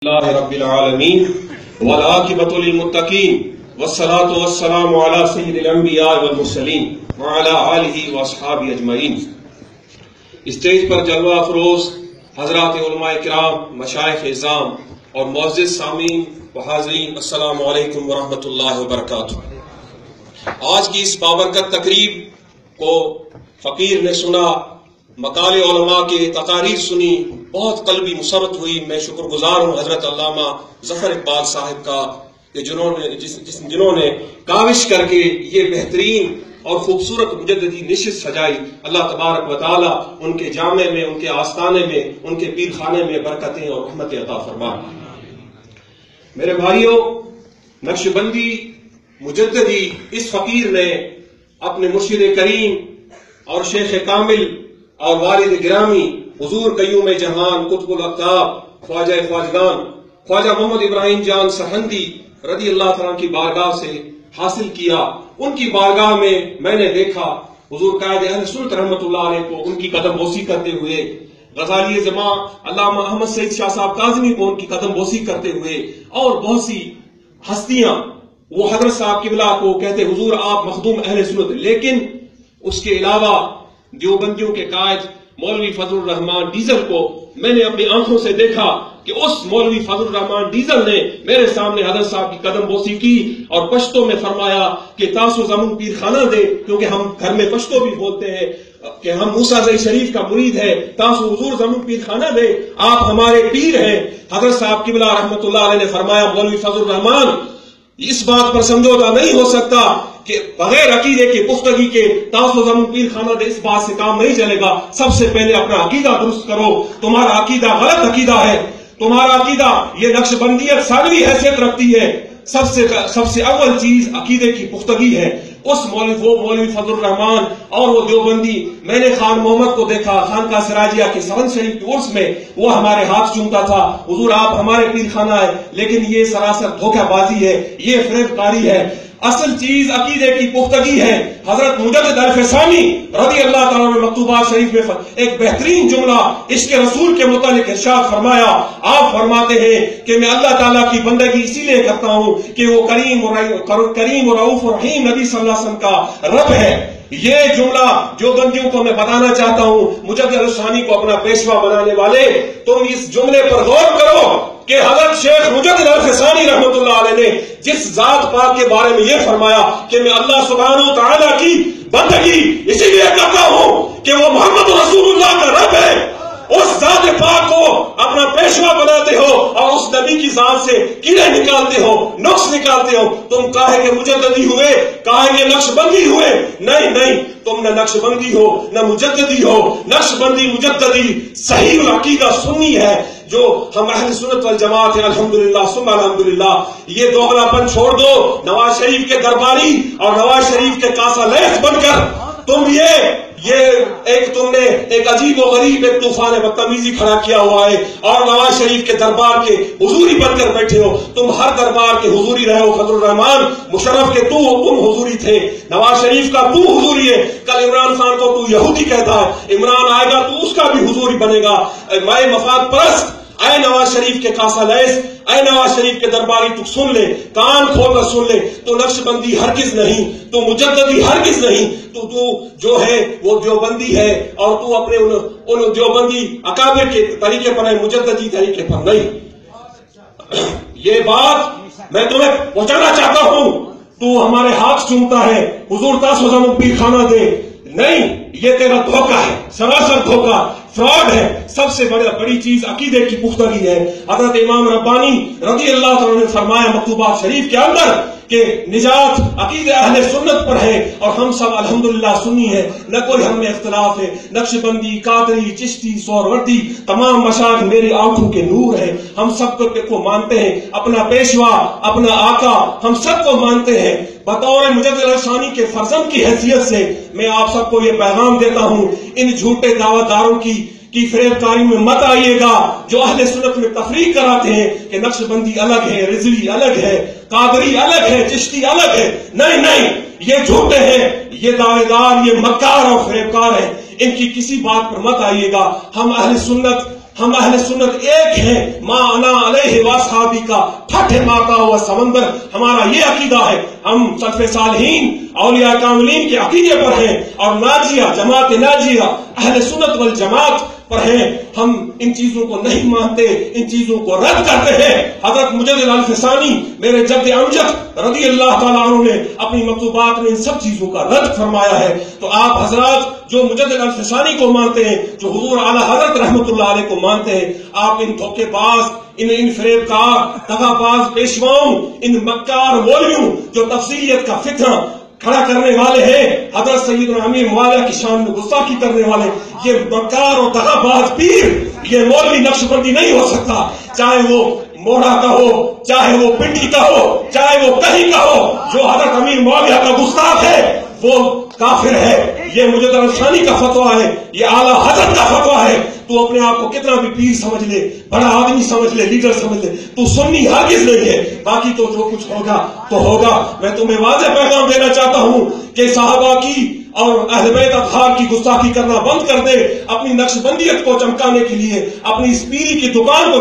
اللہ رب العالمین والعاقبۃ للمتقین والصلاة والسلام علی سید الانبیاء والمرسلین وعلی آلہ واصحابہ اجمعین۔ اسٹیج پر جلوہ افروز حضرات علماء کرام، مشائخ اعظام اور معزز سامعین و حاضرین، السلام علیکم ورحمۃ اللہ وبرکاتہ۔ آج کی اس بابرکت تقریب کو فقیر نے سنا، مقال علماء کے تقاریر سنی، بہت قلبی مسرت ہوئی۔ میں شکر گزار ہوں حضرت علامہ ظفر اقبال صاحب کا کہ جنہوں نے کاوش کر کے یہ بہترین اور خوبصورت مجددی نشست سجائی۔ اللہ تبارک و تعالی ان کے جامع میں، ان کے آستانے میں، ان کے پیر خانے میں برکتیں اور رحمتیں عطا فرمائے۔ میرے بھائیوں، نقش بندی مجددی اس فقیر نے اپنے مرشد کریم اور شیخ کامل اور والد گرامی حضور قیوم جہان قطب الاقطاب خواجہ خواجگان خواجہ محمد ابراہیم جان سرہندی رضی اللہ تعالیٰ کی بارگاہ سے حاصل کیا۔ ان کی بارگاہ میں میں نے دیکھا حضور قائد اہل سنت رحمۃ اللہ علیہ کو ان کی قدم بوسی کرتے ہوئے، غزالی زماں علامہ احمد سعید شاہ صاحب کاظمی کو ان کی قدم بوسی کرتے ہوئے، اور بہت سی ہستیاں وہ حضرت صاحب قبلہ کو کہتے حضور آپ مخدوم اہل سنت۔ لیکن اس کے علاوہ دیوبندیوں کے قائد مولوی فضل الرحمان ڈیزل کو میں نے اپنی آنکھوں سے دیکھا کہ اس مولوی فضل الرحمان ڈیزل نے میرے سامنے حضرت صاحب کی قدم بوسی کی اور پشتو میں فرمایا کہ تاسو زمون پیر خانہ دے، کیونکہ ہم گھر میں پشتو بھی بولتے ہیں کہ ہم موسیٰ زئی شریف کا مرید ہے، تاسو حضور زمون پیر خانہ دے، آپ ہمارے پیر ہیں۔ حضرت صاحب قبلہ رحمۃ اللہ علیہ نے فرمایا مولوی فضل الرحمان، اس بات پر سمجھوتا نہیں ہو سکتا کہ بغیر عقیدے کی پختگی کے تاسو زمون پیر خانہ دے، اس بات سے کام نہیں چلے گا۔ سب سے پہلے اپنا عقیدہ درست کرو، تمہارا عقیدہ غلط عقیدہ ہے، تمہارا عقیدہ یہ نقش بندیت ثانوی حیثیت رکھتی ہے۔ سب سے اول چیز عقیدے کی پختگی ہے۔ اس مولوی فضل الرحمان اور وہ دیوبندی، میں نے خان محمد کو دیکھا خانقاہ سراجیہ کے سون شریف کے عرس میں، وہ ہمارے ہاتھ چومتا تھا حضور آپ ہمارے پیر خانہ ہے، لیکن یہ سراسر دھوکہ بازی ہے، یہ فریب کاری ہے۔ اصل چیز عقیدے کی پختگی ہے۔ حضرت مجدد الفسانی رضی اللہ تعالیٰ نے مکتوبات شریف میں ایک بہترین جملہ عشق رسول کے متعلق ارشاد فرمایا۔ آپ فرماتے ہیں کہ میں اللہ تعالیٰ کی بندگی اسی لیے کرتا ہوں کہ وہ کریم و رؤوف رحیم نبی صلی اللہ علیہ وسلم کا رب ہے۔ یہ جملہ جو بندیوں کو میں بتانا چاہتا ہوں، مجدد الفسانی کو اپنا پیشوا بنانے والے، تم اس جملے پر غور کرو کہ حضرت شیخ مجدد الفسانی رحمۃ اللہ علیہ نے جس ذات پاک کے بارے میں یہ فرمایا کہ میں اللہ سبحانہ و تعالیٰ کی بندگی اسی لیے کرتا ہوں کہ وہ محمد رسول اللہ کا رب ہے، اس ذات پاک کو اپنا پیشوا بناتے ہو اور اس نبی کی ذات سے کیڑے نکالتے ہو، نقص نکالتے ہو۔ تم کاہے کہ مجددی ہوئے، کاہے کہ نقش بندی ہوئے؟ نہیں، تم نہ نقش بندی ہو نہ مجددی ہو۔ نقش بندی مجددی صحیح العقیدہ سنی ہے، جو ہم اہل سنت والجماعت ہیں الحمدللہ ثم الحمدللہ۔ یہ دوغلا پن چھوڑ دو، نواز شریف کے درباری اور نواز شریف کے کاسا لیس بن کر تم تم نے ایک عجیب و غریب ایک طوفان بدتمیزی کھڑا کیا ہوا ہے، اور نواز شریف کے دربار کے حضوری بن کر بیٹھے ہو۔ تم ہر دربار کے حضوری رہے ہو۔ فضل الرحمان مشرف کے تم حضوری تھے، نواز شریف کا تو حضوری ہے۔ کل عمران خان کو تو یہودی کہتا ہے، عمران آئے گا تو اس کا بھی حضوری بنے گا۔ میں مفاد پرست، اے نواز شریف کے کاسا لیس، اے نواز شریف کے درباری، تو سن لے، کان کھول کر سن لے، تو نقش بندی ہرگز نہیں، تو مجددی ہرگز نہیں، تو جو ہے وہ دیوبندی ہے، اور تو اپنے ان دیوبندی اکابر کے طریقے پر ہے، مجددی طریقے پر نہیں۔ یہ بات میں تمہیں پہنچانا چاہتا ہوں۔ تو ہمارے ہاتھ چومتا ہے حضور تاسو زمون پیر خانہ دے، نہیں، یہ تیرا دھوکہ ہے، سراسر دھوکہ، فراڈ ہے۔ سب سے بڑی چیز عقیدے کی پختگی ہے۔ حضرت امام ربانی رضی اللہ تعالیٰ نے فرمایا مکتوبات شریف کے اندر کہ نجات عقیدہ اہل سنت پر ہے، اور ہم سب الحمدللہ سنی ہے، نہ کوئی ہم میں اختلاف ہے۔ نقش بندی، قادری، چشتی، سہروردی، تمام مشائخ میری آنکھوں کے نور ہے۔ ہم سب کو مانتے ہیں، اپنا پیشوا، اپنا آقا، ہم سب کو مانتے ہیں۔ بطور مجدد الفسانی کے فرزند کی حیثیت سے میں آپ سب کو یہ پیغام دیتا ہوں، ان جھوٹے دعویٰ داروں کی فریب کاری میں مت آئیے گا، جو اہل سنت میں تفریق کراتے ہیں کہ نقش بندی الگ ہے، رضوی الگ ہے، قادری الگ ہے، چشتی الگ ہے۔ نہیں، یہ جھوٹے ہیں، یہ دعوے دار، یہ مکار اور فریب کار ہیں، ان کی کسی بات پر مت آئیے گا۔ ہم اہل سنت ہم اہل سنت ایک ہیں، ما انا علیہ واصحابی کا پھٹ مارتا ہوا سمندر، ہمارا یہ عقیدہ ہے. ہم سلف صالحین اولیاء کاملین کے عقیدے پر ہیں اور ناجیہ جماعت ناجیہ اہل سنت والجماعت پر ہیں. ہم ان چیزوں کو نہیں مانتے، ان چیزوں کو رد کرتے ہیں. حضرت مجدد الفسانی میرے جد امجد رضی اللہ تعالیٰ عنہ نے اپنی مکتوبات میں ان سب چیزوں کا رد فرمایا ہے. تو آپ حضرات جو مجدد الفسانی کو مانتے ہیں، جو حضور اعلیٰ حضرت رحمت اللہ علیہ کو مانتے ہیں، آپ ان دھوکے باز، ان فریب کار، دغا باز پیشواؤں، ان مکار مولویوں جو تفصیلیت کا فتنہ کھڑا کرنے والے ہیں، حضرت سیدنا امیر معاویہ کی شان میں گستاخی کرنے والے، یہ مکار اور دغا باز پیر، یہ مولوی نقش بندی نہیں ہو سکتا. چاہے وہ موڑا کا ہو، چاہے وہ پنڈی کا ہو، چاہے وہ کہیں کا ہو. جو حضرت امیر معاویہ کا گستاخ ہے وہ کافر ہے. یہ مجدد الفسانی کا فتویٰ ہے، یہ اعلیٰ حضرت کا فتویٰ ہے. تو اپنے آپ کو کتنا بھی پیر سمجھ لے، بڑا آدمی سمجھ لے، لیڈر سمجھ لے، تو سنی ہرگز نہیں ہے. باقی تو جو کچھ ہوگا تو ہوگا. میں تمہیں واضح پیغام دینا چاہتا ہوں کہ صحابہ کی اور اہل بیت اطہار کی گستاخی کرنا بند کر دے. اپنی نقش بندیت کو چمکانے کے لیے اپنی اس پیری کی دکان کو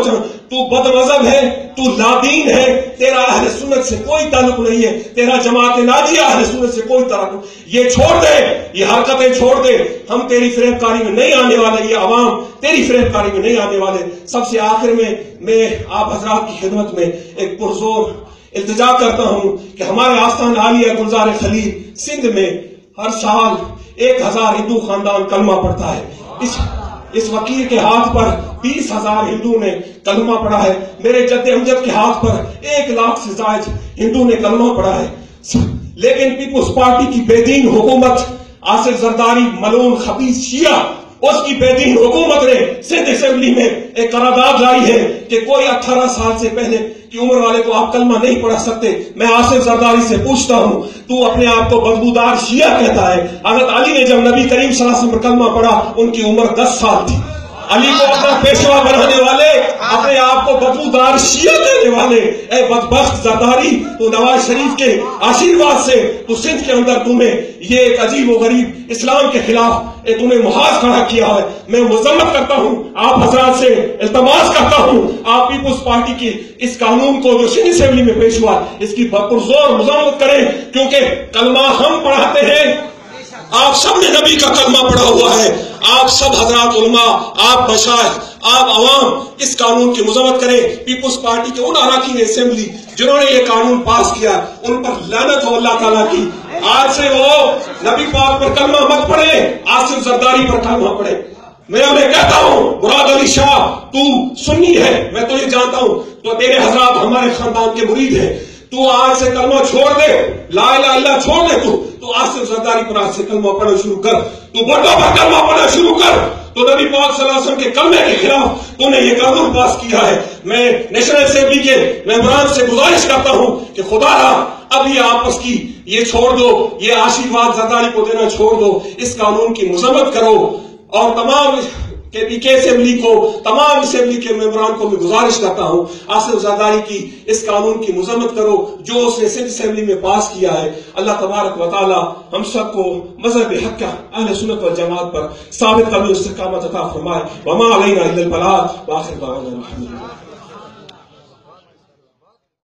تو بد مذہب ہے، تو لادین ہے، تیرا اہل سنت سے کوئی تعلق نہیں ہے، تیرا جماعت ناجیہ اہل سنت سے کوئی تعلق. یہ چھوڑ دے، یہ حرکتیں چھوڑ دے. ہم تیری فریب کاری میں نہیں آنے والے، یہ عوام تیری فریب کاری میں نہیں آنے والے. سب سے آخر میں آپ حضرات کی خدمت میں ایک پرزور التجا کرتا ہوں کہ ہمارے آستان عالیہ گلزار خلیل سندھ میں ہر سال 1000 ہندو خاندان کلمہ پڑھتا ہے. اس وکیل کے ہاتھ پر 20,000 ہندو نے کلمہ پڑھا ہے. میرے جد امجد کے ہاتھ پر 1 لاکھ سے زائد ہندو نے کلمہ پڑھا ہے. لیکن پیپلز پارٹی کی بے دین حکومت، آصف زرداری ملعون خبیث شیعہ، اس کی بے دین حکومت نے سندھ اسمبلی میں ایک قرارداد لائی ہے کہ کوئی 18 سال سے پہلے کی عمر والے کو آپ کلمہ نہیں پڑھا سکتے. میں آصف زرداری سے پوچھتا ہوں، تو اپنے آپ کو بدبودار شیعہ کہتا ہے. حضرت علی نے جب نبی کریم صلی اللہ علیہ وسلم پر کلمہ پڑھا ان کی عمر 10 سال تھی. علی کو اپنا پیشوا بنانے والے، اپنے آپ کو بدبودار شیعہ کہنے والے، اے بدبخت زرداری، تو نواز شریف کے آشیرواد سے تو سندھ کے اندر تمہیں یہ ایک عجیب و غریب اسلام کے خلاف تمہیں محاذ کھڑا کیا ہے. میں مذمت کرتا ہوں، آپ حضرات سے التماس کرتا ہوں، آپ پیپلز پارٹی کی اس قانون کو جو سندھ اسمبلی میں پیش ہوا اس کی پرزور مذمت کریں، کیونکہ کلمہ ہم پڑھاتے ہیں. آپ سب نے نبی کا کلمہ پڑھا ہوا ہے. آپ سب حضرات علماء، آپ مشائخ، آپ عوام اس قانون کی مذمت کریں. پیپلز پارٹی کے ان اراکین اسمبلی جنہوں نے یہ قانون پاس کیا ان پر لعنت ہو اللہ تعالیٰ کی. آج سے وہ نبی پاک پر کلمہ مت پڑھے، آصف زرداری پر کلمہ پڑھے. میں کہتا ہوں مراد علی شاہ تو سنی ہے، میں تو یہ جانتا ہوں، تو میرے حضرات ہمارے خاندان کے مرید ہیں. تو آج سے کلمہ چھوڑ دے، لا الہ الا اللہ چھوڑ دے. تو آصف زرداری پر آج سے کلمہ پڑھنا شروع کر، تو بڑوں پر کلمہ پڑھنا شروع کر. تو نبی پاک صلی اللہ علیہ وسلم کے کلمے کے خلاف تو نے یہ قانون پاس کیا ہے. میں نیشنل اسمبلی کے ممبران سے گزارش کرتا ہوں کہ خدا اب یہ آپس کی یہ چھوڑ دو، یہ آشیرواد زرداری کو دینا چھوڑ دو، اس قانون کی مذمت کرو. اور تمام کے اسمبلی کو، تمام اسمبلی کے ممبران کو میں گزارش کرتا ہوں آصف زرداری کی اس قانون کی مذمت کرو جو اس نے سندھ اسمبلی میں پاس کیا ہے. اللہ تبارک و تعالی ہم سب کو مذہب حق کا اہل سنت والجماعت پر ثابت قدمی و استقامت عطا فرمائے. وما علینا الا البلاغ، وآخر دعوانا الحمد للہ.